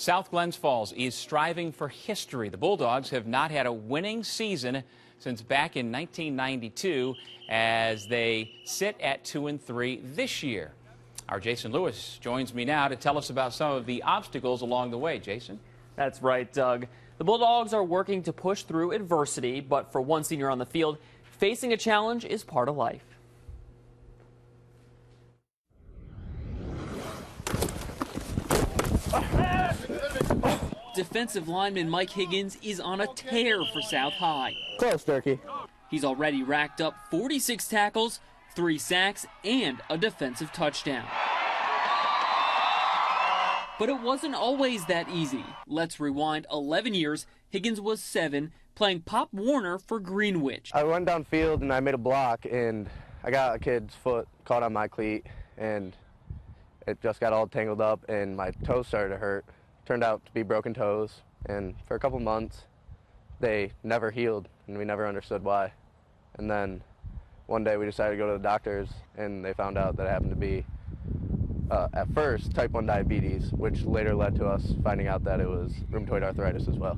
South Glens Falls is striving for history. The Bulldogs have not had a winning season since back in 1992 as they sit at 2-3 this year. Our Jason Lewis joins me now to tell us about some of the obstacles along the way. Jason? That's right, Doug. The Bulldogs are working to push through adversity, but for one senior on the field, facing a challenge is part of life. Defensive lineman Mike Higgins is on a tear for South High. Close, Turkey. He's already racked up 46 tackles, 3 sacks, and a defensive touchdown. But it wasn't always that easy. Let's rewind 11 years. Higgins was 7, playing Pop Warner for Greenwich. I went downfield and I made a block, and I got a kid's foot caught on my cleat, and it just got all tangled up, and my toes started to hurt. Turned out to be broken toes, and for a couple months they never healed, and we never understood why. And then one day we decided to go to the doctors, and they found out that it happened to be at first type 1 diabetes, which later led to us finding out that it was rheumatoid arthritis as well.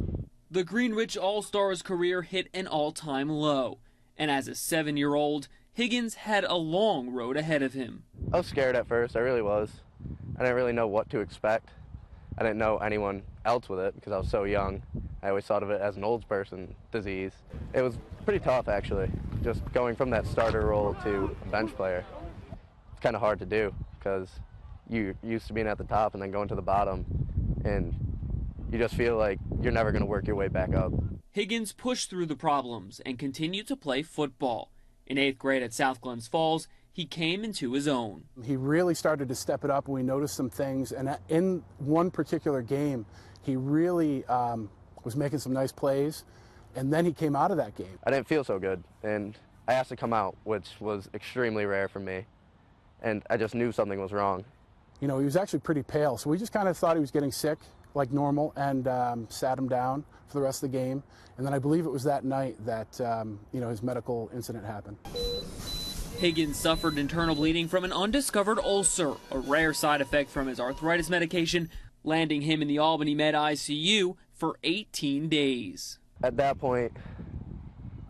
The Greenwich All-Stars career hit an all-time low, and as a 7-year-old, Higgins had a long road ahead of him. I was scared at first, I really was. I didn't really know what to expect. I didn't know anyone else with it because I was so young. I always thought of it as an old person disease. It was pretty tough, actually, just going from that starter role to a bench player. It's kind of hard to do because you're used to being at the top and then going to the bottom, and you just feel like you're never going to work your way back up. Higgins pushed through the problems and continued to play football. In 8th grade at South Glens Falls, he came into his own. He really started to step it up, and we noticed some things. And in one particular game, he really was making some nice plays, and then he came out of that game. I didn't feel so good, and I asked to come out, which was extremely rare for me, and I just knew something was wrong. You know, he was actually pretty pale, so we just kind of thought he was getting sick, like normal, and sat him down for the rest of the game. And then I believe it was that night that, you know, his medical incident happened. Higgins suffered internal bleeding from an undiscovered ulcer, a rare side effect from his arthritis medication, landing him in the Albany Med ICU for 18 days. At that point,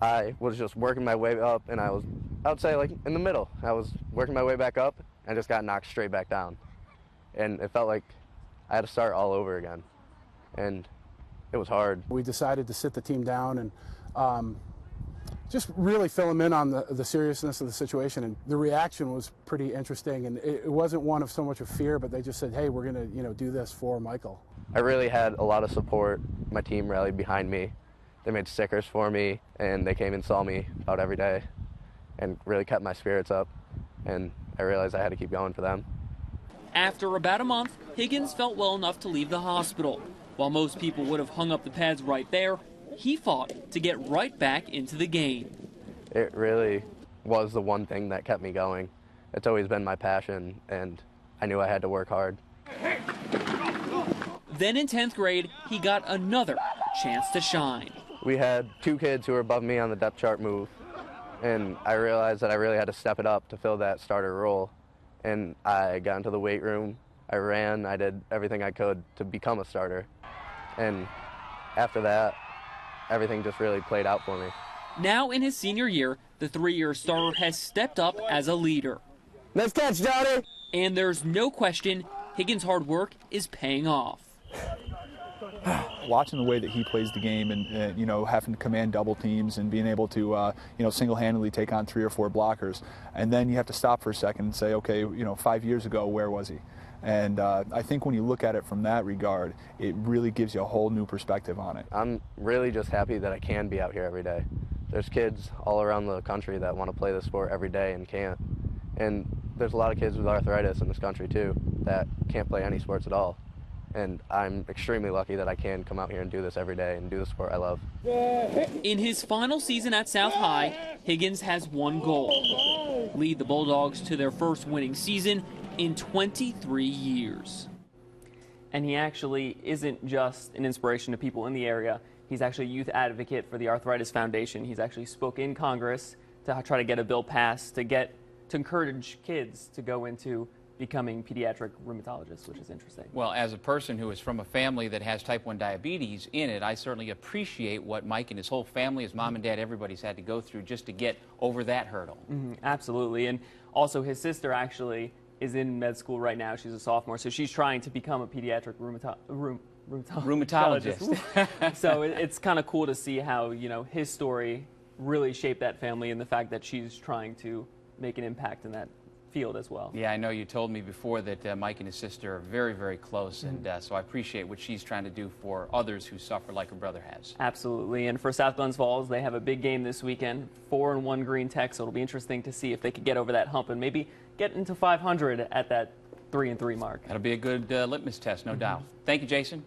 I was just working my way up, and I would say like in the middle. I was working my way back up and just got knocked straight back down. And it felt like I had to start all over again. And it was hard. We decided to sit the team down and just really fill them in on the seriousness of the situation, and the reaction was pretty interesting, and it wasn't one of so much of fear, but they just said, hey, we're going to do this for Michael. I really had a lot of support. My team rallied behind me. They made stickers for me, and they came and saw me about every day and really kept my spirits up, and I realized I had to keep going for them. After about a month, Higgins felt well enough to leave the hospital. While most people would have hung up the pads right there, he fought to get right back into the game. It really was the one thing that kept me going. It's always been my passion, and I knew I had to work hard. Then in 10th grade, he got another chance to shine. We had 2 kids who were above me on the depth chart move, and I realized that I really had to step it up to fill that starter role. And I got into the weight room, I ran, I did everything I could to become a starter. And after that, everything just really played out for me. Now in his senior year, the 3-year starter has stepped up as a leader. Nice catch, Johnny! And there's no question, Higgins' hard work is paying off. Watching the way that he plays the game and you know, having to command double teams and being able to you know, single-handedly take on 3 or 4 blockers, and then you have to stop for a second and say, okay, you know, 5 years ago, where was he? And I think when you look at it from that regard, it really gives you a whole new perspective on it. I'm really just happy that I can be out here every day. There's kids all around the country that want to play this sport every day and can't. And there's a lot of kids with arthritis in this country too that can't play any sports at all. And I'm extremely lucky that I can come out here and do this every day and do the sport I love. In his final season at South High, Higgins has one goal: lead the Bulldogs to their first winning season in 23 years. And he actually isn't just an inspiration to people in the area. He's actually a youth advocate for the Arthritis Foundation. He's actually spoke in Congress to try to get a bill passed to encourage kids to go into becoming pediatric rheumatologists, which is interesting. Well, as a person who is from a family that has type 1 diabetes in it, I certainly appreciate what Mike and his whole family, his mom and dad, everybody's had to go through just to get over that hurdle. Absolutely. And also his sister actually is in med school right now. She's a sophomore, so she's trying to become a pediatric rheumatologist. So it's kind of cool to see how, you know, his story really shaped that family, and the fact that she's trying to make an impact in that field as well. Yeah, I know you told me before that Mike and his sister are very, very close, and so I appreciate what she's trying to do for others who suffer like her brother has. Absolutely. And for South Glens Falls, they have a big game this weekend, 4-1 Green Tech, so it'll be interesting to see if they could get over that hump and maybe get into 500 at that 3-3 mark. That'll be a good litmus test, no doubt. Thank you, Jason.